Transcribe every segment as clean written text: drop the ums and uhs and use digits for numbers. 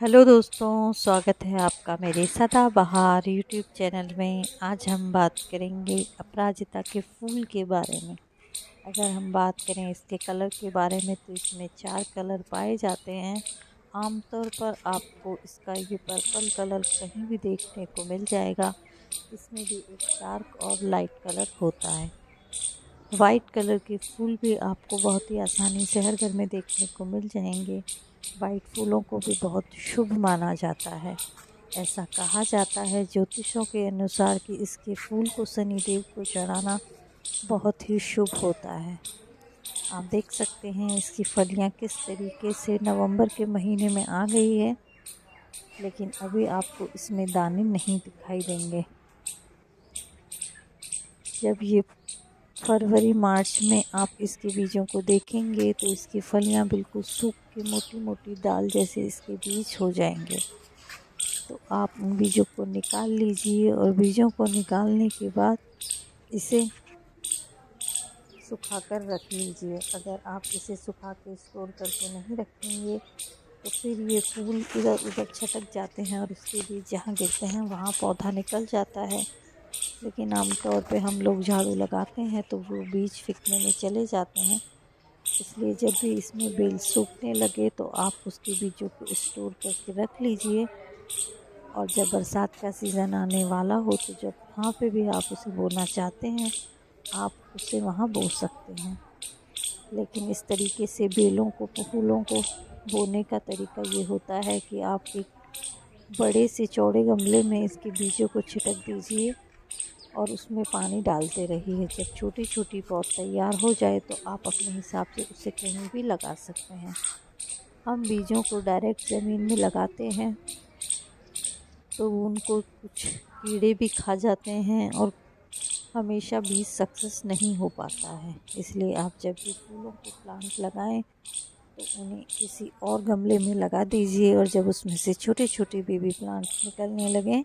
Hello दोस्तों, स्वागत है आपका मेरे सदाबहार यूट्यूब चैनल में। आज हम बात करेंगे अपराजिता के फूल के बारे में। अगर हम बात करें इसके कलर के बारे में तो इसमें 4 कलर पाए जाते हैं। आमतौर पर आपको इसका ये पर्पल कलर कहीं भी देखने को मिल जाएगा। इसमें भी एक डार्क और लाइट कलर होता है। वाइट कलर के फूल भी आपको बहुत ही आसानी से हर घर में देखने को मिल जाएंगे। वाइट फूलों को भी बहुत शुभ माना जाता है। ऐसा कहा जाता है ज्योतिषों के अनुसार कि इसके फूल को शनिदेव को चढ़ाना बहुत ही शुभ होता है। आप देख सकते हैं इसकी फलियां किस तरीके से नवंबर के महीने में आ गई है, लेकिन अभी आपको इसमें दाने नहीं दिखाई देंगे। जब ये फरवरी मार्च में आप इसके बीजों को देखेंगे तो इसकी फलियां बिल्कुल सूख के मोटी मोटी दाल जैसे इसके बीज हो जाएंगे। तो आप उन बीजों को निकाल लीजिए और बीजों को निकालने के बाद इसे सुखाकर रख लीजिए। अगर आप इसे सुखा के स्टोर करके नहीं रखेंगे तो फिर ये फूल इधर उधर छटक जाते हैं और इसके बीज जहाँ गिरते हैं वहाँ पौधा निकल जाता है। लेकिन आमतौर पे हम लोग झाड़ू लगाते हैं तो वो बीज फेंकने में चले जाते हैं। इसलिए जब भी इसमें बेल सूखने लगे तो आप उसके बीजों को स्टोर करके रख लीजिए। और जब बरसात का सीज़न आने वाला हो तो जब वहाँ पे भी आप उसे बोना चाहते हैं आप उसे वहाँ बो सकते हैं। लेकिन इस तरीके से बेलों को फूलों को बोने का तरीका ये होता है कि आप एक बड़े से चौड़े गमले में इसके बीजों को छिटक दीजिए और उसमें पानी डालते रहिए। जब छोटी छोटी पौध तैयार हो जाए तो आप अपने हिसाब से उसे कहीं भी लगा सकते हैं। हम बीजों को डायरेक्ट ज़मीन में लगाते हैं तो उनको कुछ कीड़े भी खा जाते हैं और हमेशा बीज सक्सेस नहीं हो पाता है। इसलिए आप जब भी फूलों के प्लांट लगाएं तो उन्हें किसी और गमले में लगा दीजिए और जब उसमें से छोटे छोटे बेबी प्लांट निकलने लगें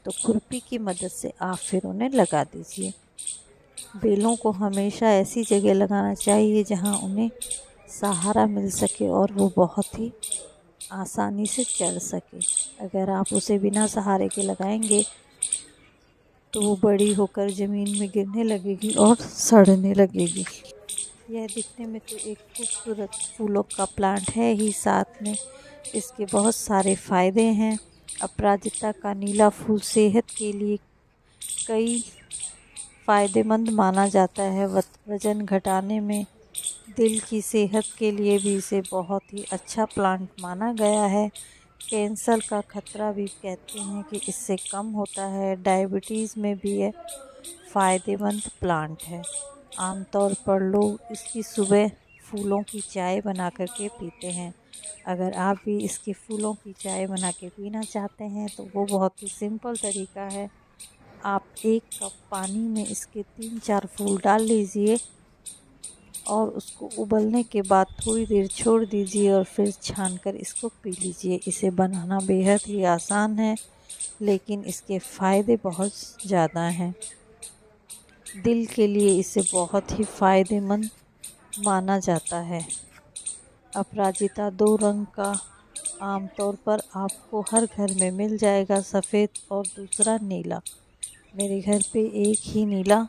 तो खुरपी की मदद से आप फिर उन्हें लगा दीजिए। बेलों को हमेशा ऐसी जगह लगाना चाहिए जहां उन्हें सहारा मिल सके और वो बहुत ही आसानी से चढ़ सके। अगर आप उसे बिना सहारे के लगाएंगे तो वो बड़ी होकर ज़मीन में गिरने लगेगी और सड़ने लगेगी। यह दिखने में तो एक खूबसूरत फूलों का प्लांट है ही, साथ में इसके बहुत सारे फ़ायदे हैं। अपराजिता का नीला फूल सेहत के लिए कई फ़ायदेमंद माना जाता है। वज़न घटाने में, दिल की सेहत के लिए भी इसे बहुत ही अच्छा प्लांट माना गया है। कैंसर का खतरा भी कहते हैं कि इससे कम होता है। डायबिटीज़ में भी यह फ़ायदेमंद प्लांट है। आमतौर पर लोग इसकी सुबह फूलों की चाय बना कर के पीते हैं। अगर आप भी इसके फूलों की चाय बना के पीना चाहते हैं तो वो बहुत ही सिंपल तरीका है। आप 1 कप पानी में इसके 3-4 फूल डाल लीजिए और उसको उबलने के बाद थोड़ी देर छोड़ दीजिए और फिर छानकर इसको पी लीजिए। इसे बनाना बेहद ही आसान है, लेकिन इसके फ़ायदे बहुत ज़्यादा हैं। दिल के लिए इसे बहुत ही फ़ायदेमंद माना जाता है। अपराजिता 2 रंग का आमतौर पर आपको हर घर में मिल जाएगा, सफ़ेद और दूसरा नीला। मेरे घर पे एक ही नीला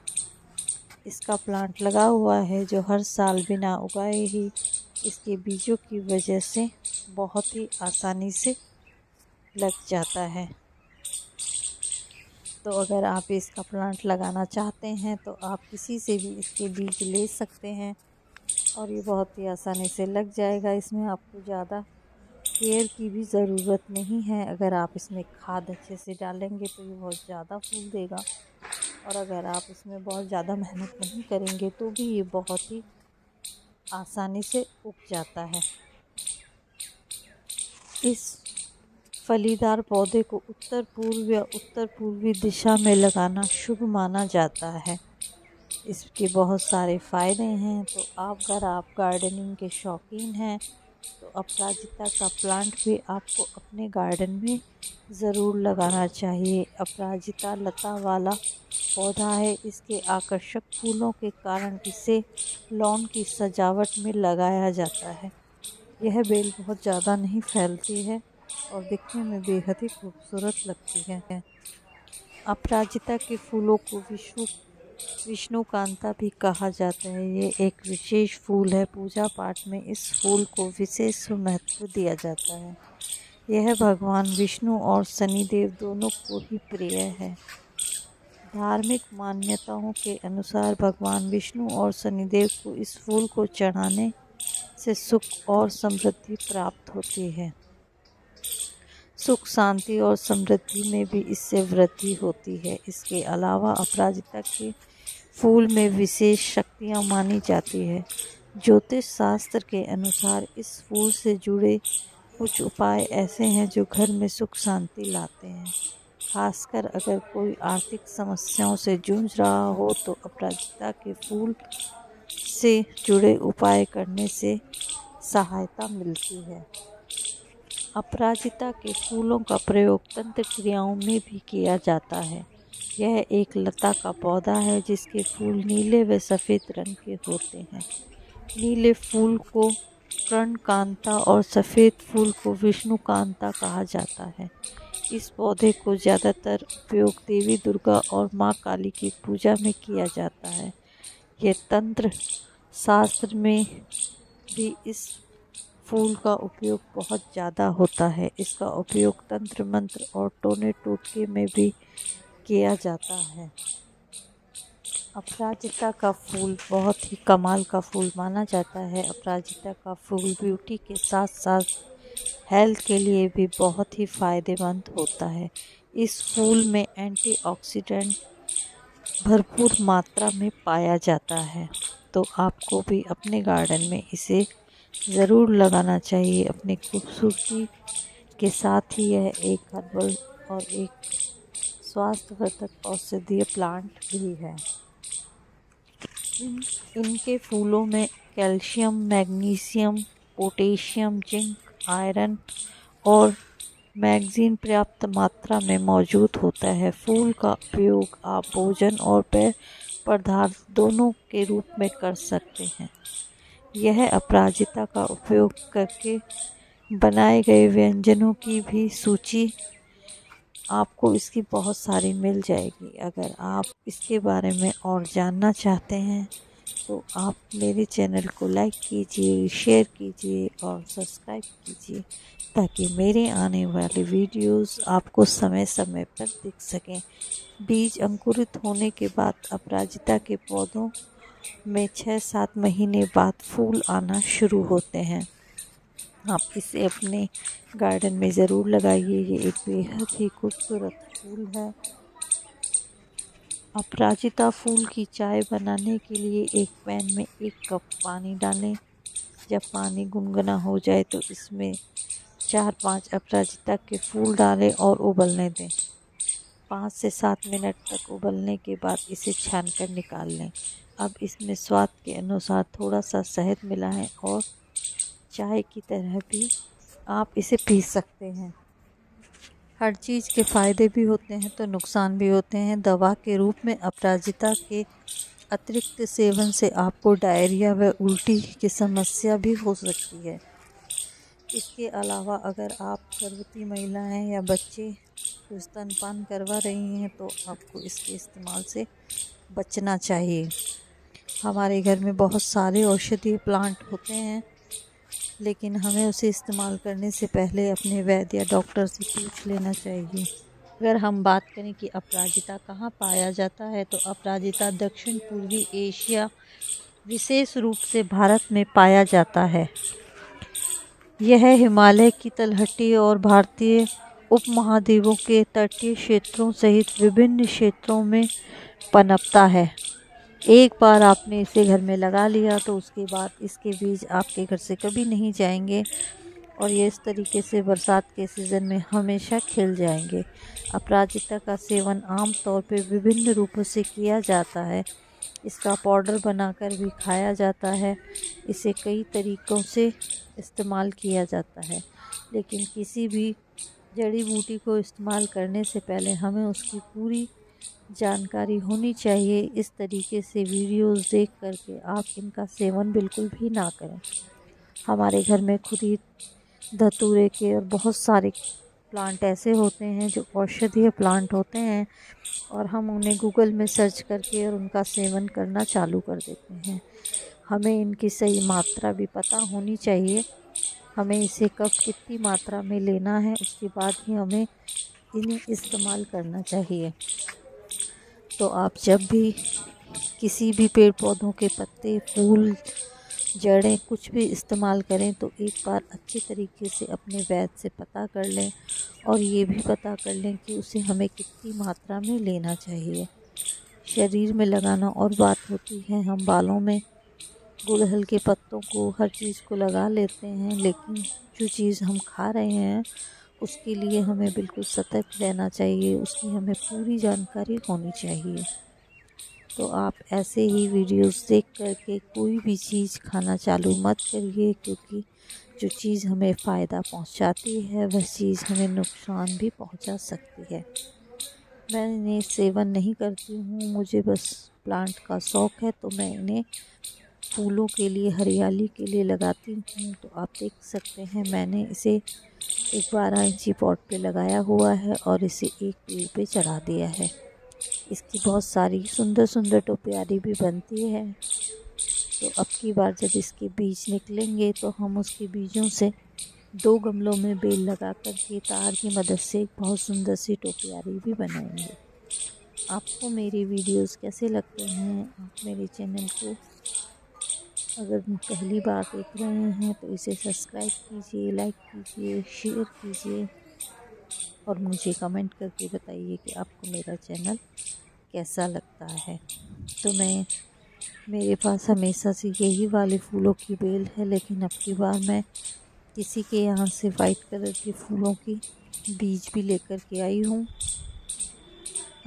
इसका प्लांट लगा हुआ है जो हर साल बिना उगाए ही इसके बीजों की वजह से बहुत ही आसानी से लग जाता है। तो अगर आप इसका प्लांट लगाना चाहते हैं तो आप किसी से भी इसके बीज ले सकते हैं और ये बहुत ही आसानी से लग जाएगा। इसमें आपको ज़्यादा केयर की भी ज़रूरत नहीं है। अगर आप इसमें खाद अच्छे से डालेंगे तो ये बहुत ज़्यादा फूल देगा, और अगर आप इसमें बहुत ज़्यादा मेहनत नहीं करेंगे तो भी ये बहुत ही आसानी से उग जाता है। इस फलीदार पौधे को उत्तर पूर्व या उत्तर पूर्वी दिशा में लगाना शुभ माना जाता है। इसके बहुत सारे फ़ायदे हैं। तो अगर आप गार्डनिंग के शौकीन हैं तो अपराजिता का प्लांट भी आपको अपने गार्डन में ज़रूर लगाना चाहिए। अपराजिता लता वाला पौधा है। इसके आकर्षक फूलों के कारण इसे लॉन की सजावट में लगाया जाता है। यह बेल बहुत ज़्यादा नहीं फैलती है और दिखने में बेहद ही खूबसूरत लगती है। अपराजिता के फूलों को विष्णुकांता भी कहा जाता है। ये एक विशेष फूल है। पूजा पाठ में इस फूल को विशेष महत्व दिया जाता है। यह भगवान विष्णु और शनिदेव दोनों को ही प्रिय है। धार्मिक मान्यताओं के अनुसार भगवान विष्णु और शनिदेव को इस फूल को चढ़ाने से सुख और समृद्धि प्राप्त होती है। सुख, शांति और समृद्धि में भी इससे वृद्धि होती है। इसके अलावा अपराजिता के फूल में विशेष शक्तियाँ मानी जाती है। ज्योतिष शास्त्र के अनुसार इस फूल से जुड़े कुछ उपाय ऐसे हैं जो घर में सुख शांति लाते हैं। खासकर अगर कोई आर्थिक समस्याओं से जूझ रहा हो तो अपराजिता के फूल से जुड़े उपाय करने से सहायता मिलती है। अपराजिता के फूलों का प्रयोग तंत्र क्रियाओं में भी किया जाता है। यह एक लता का पौधा है जिसके फूल नीले व सफ़ेद रंग के होते हैं। नीले फूल को कर्णकांता और सफ़ेद फूल को विष्णुकांता कहा जाता है। इस पौधे को ज़्यादातर उपयोग देवी दुर्गा और माँ काली की पूजा में किया जाता है। यह तंत्र शास्त्र में भी इस फूल का उपयोग बहुत ज़्यादा होता है। इसका उपयोग तंत्र मंत्र और टोने टोटके में भी किया जाता है। अपराजिता का फूल बहुत ही कमाल का फूल माना जाता है। अपराजिता का फूल ब्यूटी के साथ साथ हेल्थ के लिए भी बहुत ही फ़ायदेमंद होता है। इस फूल में एंटीऑक्सीडेंट भरपूर मात्रा में पाया जाता है। तो आपको भी अपने गार्डन में इसे ज़रूर लगाना चाहिए। अपनी खूबसूरती के साथ ही यह एक हर्बल और एक स्वास्थ्यवर्धक औषधीय प्लांट भी है। इनके फूलों में calcium, magnesium, potassium, zinc, iron और मैग्नीज पर्याप्त मात्रा में मौजूद होता है। फूल का उपयोग आप भोजन और पेय पदार्थ दोनों के रूप में कर सकते हैं। यह अपराजिता का उपयोग करके बनाए गए व्यंजनों की भी सूची आपको इसकी बहुत सारी मिल जाएगी। अगर आप इसके बारे में और जानना चाहते हैं तो आप मेरे चैनल को लाइक कीजिए, शेयर कीजिए और सब्सक्राइब कीजिए ताकि मेरे आने वाले वीडियोस आपको समय समय पर दिख सकें। बीज अंकुरित होने के बाद अपराजिता के पौधों में 6-7 महीने बाद फूल आना शुरू होते हैं। आप इसे अपने गार्डन में ज़रूर लगाइए। ये एक बेहद ही खूबसूरत फूल है। अपराजिता फूल की चाय बनाने के लिए एक पैन में 1 कप पानी डालें। जब पानी गुनगुना हो जाए तो इसमें 4-5 अपराजिता के फूल डालें और उबलने दें। 5 से 7 मिनट तक उबलने के बाद इसे छानकर निकाल लें। अब इसमें स्वाद के अनुसार थोड़ा सा शहद मिलाएं और चाय की तरह भी आप इसे पी सकते हैं। हर चीज़ के फ़ायदे भी होते हैं तो नुकसान भी होते हैं। दवा के रूप में अपराजिता के अतिरिक्त सेवन से आपको डायरिया व उल्टी की समस्या भी हो सकती है। इसके अलावा अगर आप गर्भवती महिलाएं या बच्चे को स्तनपान करवा रही हैं तो आपको इसके इस्तेमाल से बचना चाहिए। हमारे घर में बहुत सारे औषधीय प्लांट होते हैं लेकिन हमें उसे इस्तेमाल करने से पहले अपने वैद्य या डॉक्टर से पूछ लेना चाहिए। अगर हम बात करें कि अपराजिता कहाँ पाया जाता है तो अपराजिता दक्षिण पूर्वी एशिया, विशेष रूप से भारत में पाया जाता है। यह हिमालय की तलहटी और भारतीय उपमहाद्वीपों के तटीय क्षेत्रों सहित विभिन्न क्षेत्रों में पनपता है। एक बार आपने इसे घर में लगा लिया तो उसके बाद इसके बीज आपके घर से कभी नहीं जाएंगे और ये इस तरीके से बरसात के सीज़न में हमेशा खिल जाएंगे। अपराजिता का सेवन आम तौर पे विभिन्न रूपों से किया जाता है। इसका पाउडर बनाकर भी खाया जाता है। इसे कई तरीक़ों से इस्तेमाल किया जाता है, लेकिन किसी भी जड़ी बूटी को इस्तेमाल करने से पहले हमें उसकी पूरी जानकारी होनी चाहिए। इस तरीके से वीडियोस देख करके आप इनका सेवन बिल्कुल भी ना करें। हमारे घर में खुद ही धतूरे के और बहुत सारे प्लांट ऐसे होते हैं जो औषधीय प्लांट होते हैं, और हम उन्हें गूगल में सर्च करके और उनका सेवन करना चालू कर देते हैं। हमें इनकी सही मात्रा भी पता होनी चाहिए। हमें इसे कब कितनी मात्रा में लेना है, उसके बाद ही हमें इन्हें इस्तेमाल करना चाहिए। तो आप जब भी किसी भी पेड़ पौधों के पत्ते, फूल, जड़ें कुछ भी इस्तेमाल करें तो एक बार अच्छे तरीके से अपने वैद्य से पता कर लें, और ये भी पता कर लें कि उसे हमें कितनी मात्रा में लेना चाहिए। शरीर में लगाना और बात होती है, हम बालों में गुड़हल के पत्तों को, हर चीज़ को लगा लेते हैं, लेकिन जो चीज़ हम खा रहे हैं उसके लिए हमें बिल्कुल सतर्क रहना चाहिए, उसकी हमें पूरी जानकारी होनी चाहिए। तो आप ऐसे ही वीडियोस देख कर के कोई भी चीज़ खाना चालू मत करिए, क्योंकि जो चीज़ हमें फ़ायदा पहुंचाती है वह चीज़ हमें नुकसान भी पहुंचा सकती है। मैं इन्हें सेवन नहीं करती हूँ, मुझे बस प्लांट का शौक़ है, तो मैं इन्हें फूलों के लिए, हरियाली के लिए लगाती हूँ। तो आप देख सकते हैं मैंने इसे एक 12 इंची पॉट पे लगाया हुआ है और इसे एक पेड़ पे चढ़ा दिया है। इसकी बहुत सारी सुंदर सुंदर टोपियारी भी बनती है। तो अब की बार जब इसके बीज निकलेंगे तो हम उसके बीजों से 2 गमलों में बेल लगा कर के तार की मदद से एक बहुत सुंदर सी टोपियारी भी बनाएंगे। आपको मेरी वीडियोस कैसे लगते हैं? आप मेरे चैनल को अगर पहली बार देख रहे हैं तो इसे सब्सक्राइब कीजिए, लाइक कीजिए, शेयर कीजिए, और मुझे कमेंट करके बताइए कि आपको मेरा चैनल कैसा लगता है। तो मेरे पास हमेशा से यही वाले फूलों की बेल है, लेकिन अब की बार मैं किसी के यहाँ से वाइट कलर के फूलों की बीज भी लेकर के आई हूँ।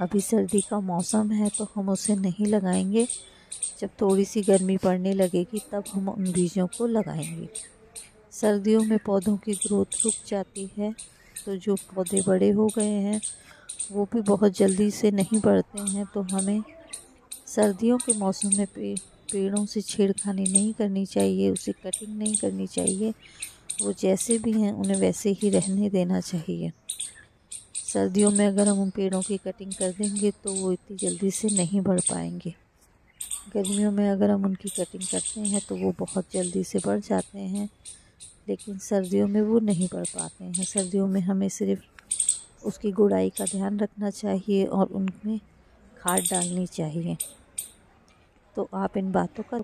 अभी सर्दी का मौसम है तो हम उसे नहीं लगाएंगे, जब थोड़ी सी गर्मी पड़ने लगेगी तब हम उन बीजों को लगाएंगे। सर्दियों में पौधों की ग्रोथ रुक जाती है, तो जो पौधे बड़े हो गए हैं वो भी बहुत जल्दी से नहीं बढ़ते हैं। तो हमें सर्दियों के मौसम में पेड़ों से छेड़खानी नहीं करनी चाहिए, उसे कटिंग नहीं करनी चाहिए। वो जैसे भी हैं उन्हें वैसे ही रहने देना चाहिए। सर्दियों में अगर हम उन पेड़ों की कटिंग कर देंगे तो वो इतनी जल्दी से नहीं बढ़ पाएंगे। गर्मियों में अगर हम उनकी कटिंग करते हैं तो वो बहुत जल्दी से बढ़ जाते हैं, लेकिन सर्दियों में वो नहीं बढ़ पाते हैं। सर्दियों में हमें सिर्फ उसकी गुड़ाई का ध्यान रखना चाहिए और उनमें खाद डालनी चाहिए। तो आप इन बातों का